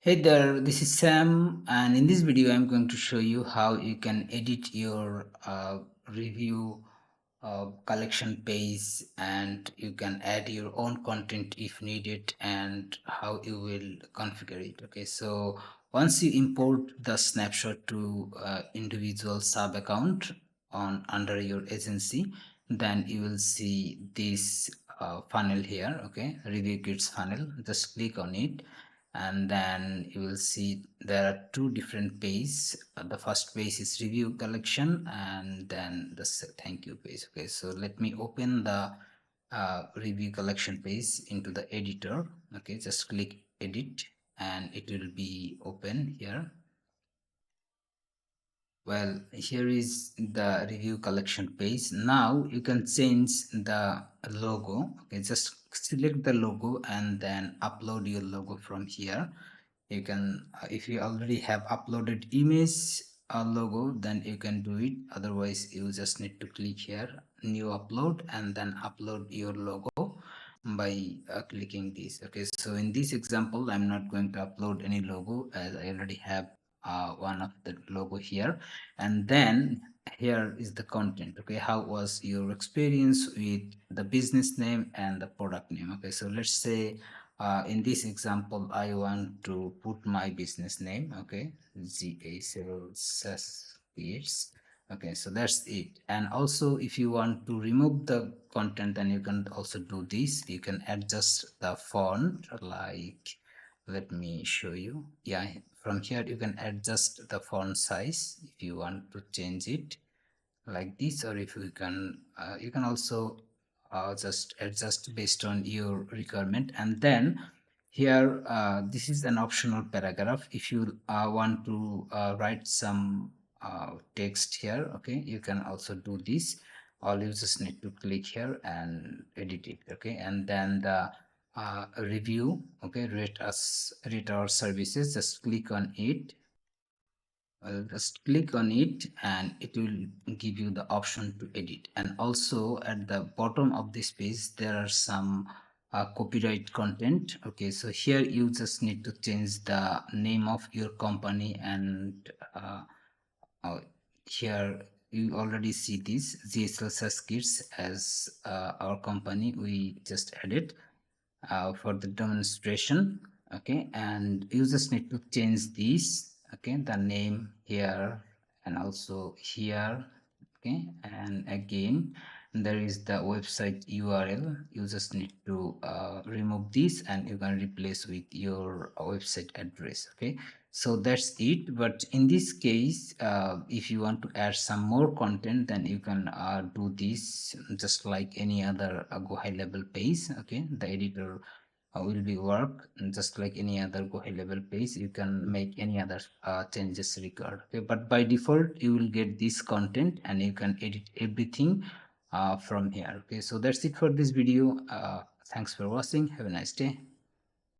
Hey there, this is Sam, and in this video I'm going to show you how you can edit your review collection page, and you can add your own content if needed, and how you will configure it. Okay, so once you import the snapshot to individual sub account on under your agency, then you will see this funnel here. Okay, review kits funnel. Just click on it, and then you will see there are two different pages. The first page is review collection, and then the thank you page. Okay, so let me open the review collection page into the editor. Okay, just click edit and it will be open here. Well, here is the review collection page. Now you can change the logo. Okay, just select the logo and then upload your logo from here. You can if you already have uploaded image logo, then you can do it. Otherwise you just need to click here new upload and then upload your logo by clicking this. Okay, so in this example I'm not going to upload any logo as I already have one of the logo here. And then here is the content. Okay, how was your experience with the business name and the product name? Okay, so let's say in this example I want to put my business name. Okay, GHL SaasKits. Okay, so that's it. And also if you want to remove the content, then you can also do this. You can adjust the font, like let me show you. Yeah, from here you can adjust the font size if you want to change it like this, or if you can also just adjust based on your requirement. And then here this is an optional paragraph. If you want to write some text here, okay, you can also do this. All you just need to click here and edit it. Okay, and then the review, okay, rate our services, just click on it. Just click on it and it will give you the option to edit. And also at the bottom of this page there are some copyright content. Okay, so here you just need to change the name of your company, and here you already see this GHL SaasKits as our company. We just added for the demonstration. Okay, and you just need to change this. Okay, the name here and also here. Okay, and again there is the website URL. You just need to remove this and you can replace with your website address. Okay, so that's it. But in this case if you want to add some more content, then you can do this just like any other GoHighLevel page. Okay, the editor will be work just like any other GoHighLevel page. You can make any other changes required. Okay, but by default you will get this content and you can edit everything from here. Okay, so that's it for this video. Thanks for watching. Have a nice day.